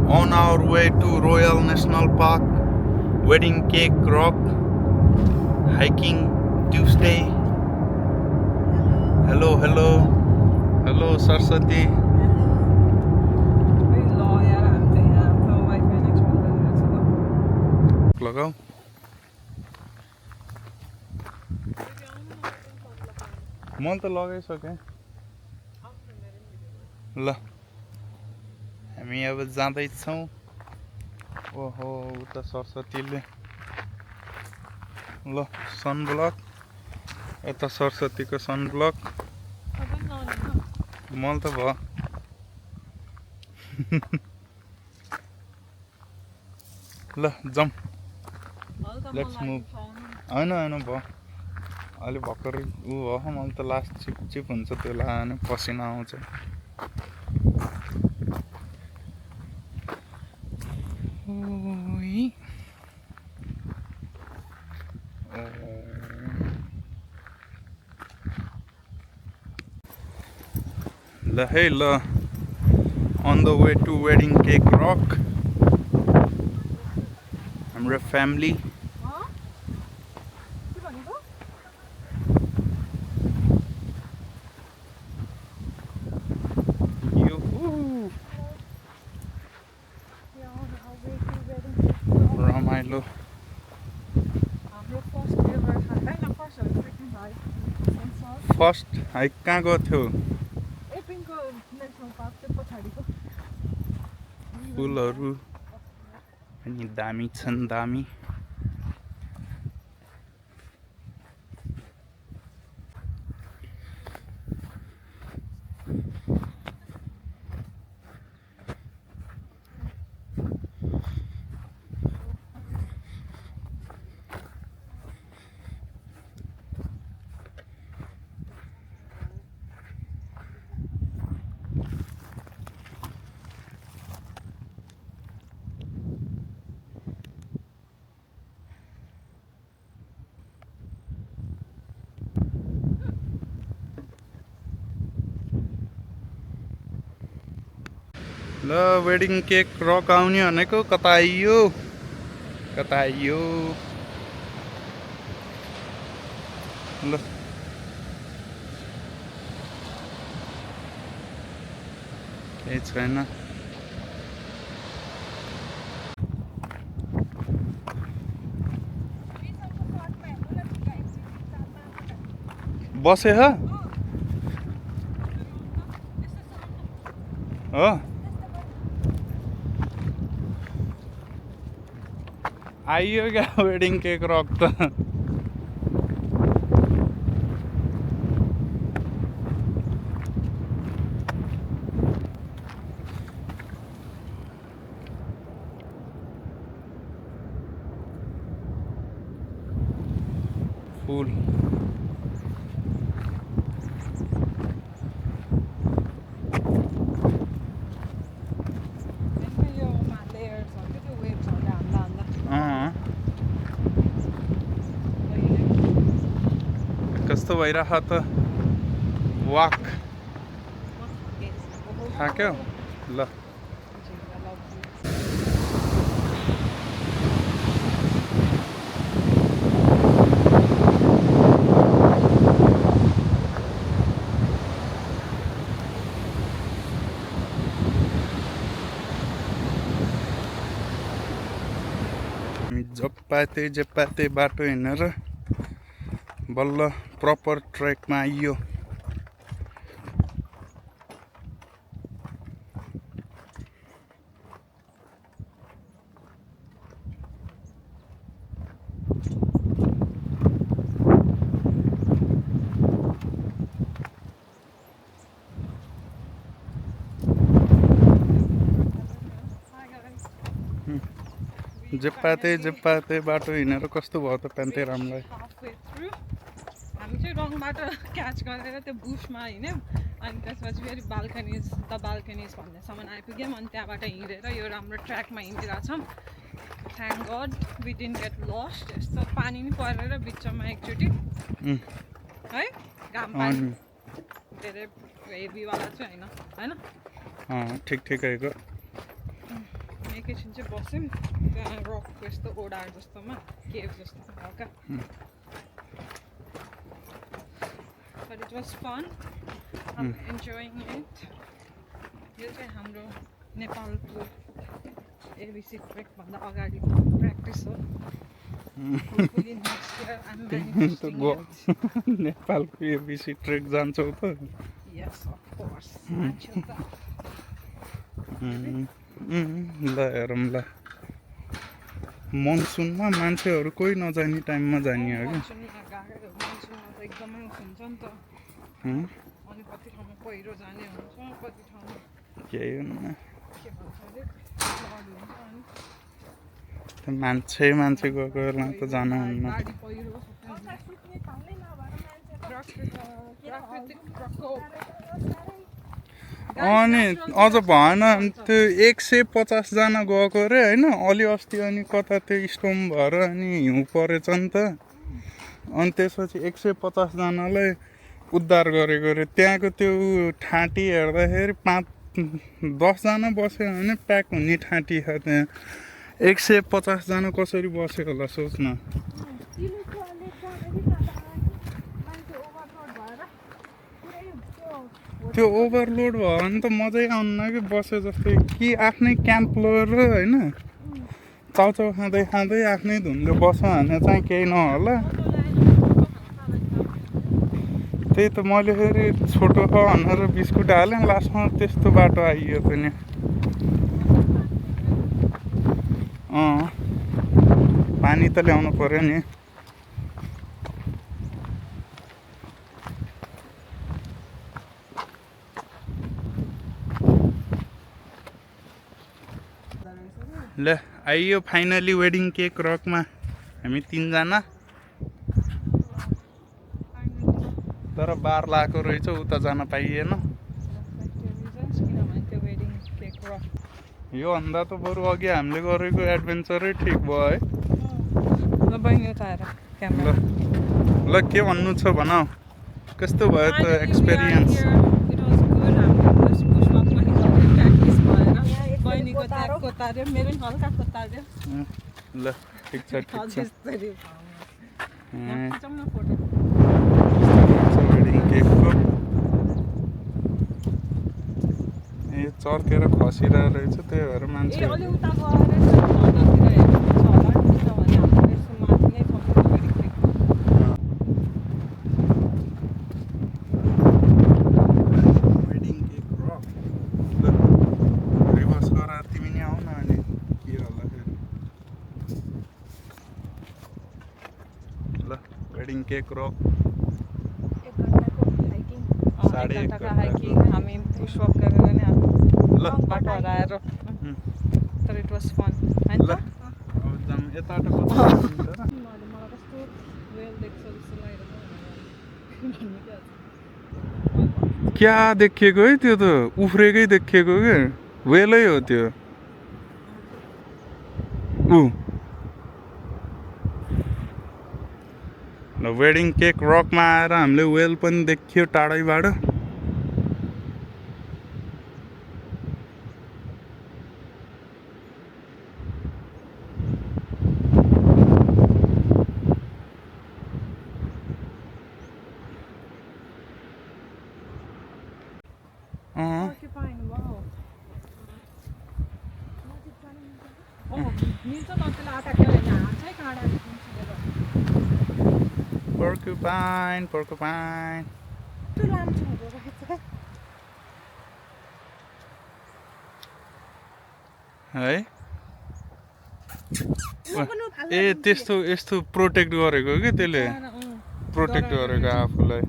On our way to Royal National Park, Wedding Cake Rock, hiking Tuesday. Hello, hello. Hello, Saraswati. लगाऊ मैले त लगाइसकेँ ल हामी अब जाँदैछौँ ओहो उता सरस्वतीले ल सनब्लक यता सरस्वतीको सनब्लक मैले त भयो ल जाउँ लेट्स मुभ होइन होइन भयो अलि भर्खरै ऊ भयो मैले त लास्ट चिप हुन्छ त्यो लगाएर पसिना आउँछ ल है ल on the way to Wedding Cake Rock हाम्रो फ्यामिली रमाइलो फर्स्ट हाइक कहाँ गएको थियो फुलहरू अनि दामी छन् दामी ल वेडिङ केक रक आउने भनेको कता आइयो ल केही छैन बसे हो आइयो क्या वेडिङ केक रक त फुल कस्तो भइरह त वाक थाक्यो ल जप्पाते बाटो हिँडेर बल्ल प्रपर ट्र्याकमा आइयो जेप्पाते बाटो हिँडेर कस्तो भयो त पेन्तेरामलाई हामी चाहिँ रङ बाटो क्याच गरेर त्यो बुशमा हिँड्यौँ अनि त्यसपछि फेरि बाल्कनिज भन्नेसम्म आइपुग्यौँ अनि त्यहाँबाट हिँडेर यो राम्रो ट्र्याकमा हिँडिरहेछौँ thank God we didn't get lost यस्तो पानी नि परेर बिचमा एकचोटि है घाम पानी धेरै हेभीवाला चाहिँ होइन ठिक ठिकैको एकैछिन चाहिँ बस्यौँ त्यहाँ रकको यस्तो ओडार जस्तोमा केभ जस्तो हल्का but it was fun. I'm enjoying it. यो चाहिँ हाम्रो नेपालको ABC ट्रेक भन्दा अगाडिको प्र्याक्टिस हो Hopefully next year I'm manifesting it. नेपालको एबिसी ट्रेक जान्छौ त Yes, of course. मान्छे त ल हेरौँ ल मनसुनमा मान्छेहरू कोही नजाने टाइममा जाने हो कि मनसुनमा त एकदमै हुन्छ नि त अनि कति ठाउँमा पहिरो जाने हुन्छ कति ठाउँमा केही हुन्न के भन्छ अरे फ्लड हुन्छ अनि त्यो मान्छे गएको बेला त जानुहुन्न गाडी पहिरो प्राकृतिक प्रकोप अनि अझ भएन त्यो 150 जना गएको रे होइन अलि अस्ति अनि कता त्यो स्टोम भएर अनि हिउँ परेछ नि त अनि त्यसपछि 150 जनालाई उद्धार गरेको रे त्यहाँको त्यो ठाँटी हेर्दाखेरि 5-10 जना बस्यो भने प्याक हुने ठाँटी छ त्यहाँ 150 जना कसरी बसेको होला सोच्न त्यो ओभरलोड भयो भने त मजै आउन्न कि बसे जस्तै कि आफ्नै क्याम्प लगेर होइन चाउचाउ खाँदै खाँदै आफ्नै धुनले बस्छ भने चाहिँ केही नहोला त्यही त मैले फेरि छोटो छ भनेर बिस्कुट हालेँ लास्टमा त्यस्तो बाटो आइयो पनि पानी त ल्याउनु पर्यो नि ल आइयो फाइनली वेडिङ केक रकमा हामी 3 जना तर बार लाएको रहेछ उता जान पाइएन यो भन्दा त बरु अघि हामीले गरेको एडभेन्चरै ठिक भयो है ल के भन्नु छ भन कस्तो भयो त एक्सपिरियन्स ल ठिक छ वेडिङ केकको ए चर्केर खसिरहेको रहेछ त्यही भएर मान्छे वेडिङ केक रक रिभर्स गरेर तिमी नि आऊ न अनि के होला फेरि ल वेडिङ केक रक 1.5 घन्टाको हाइकिङ हामी पुशअप गरेर नि ल बाटो हराएर तर इट वाज फन हैन ल त अब जाम यताबाट कता जान्छ र मलाई कस्तो वेल देख्छ जस्तो लागिरहेको क्या देखिएको है त्यो त उफ्रेकै देखिएको के वेलै हो त्यो ल वेडिङ केक रकमा आएर हामीले वेल पनि देखियो टाढैबाट Porcupine, wow. मिल्छ न त्यसलाई अट्याक गरेर हान्छ है काँडाले कुन्चिएर Porcupine, porcupine. त्यो लाम्चो हुँदो रहेछ है ए त्यस्तो यस्तो प्रोटेक्ट गरेको कि त्यसले प्रोटेक्ट गरेको आफूलाई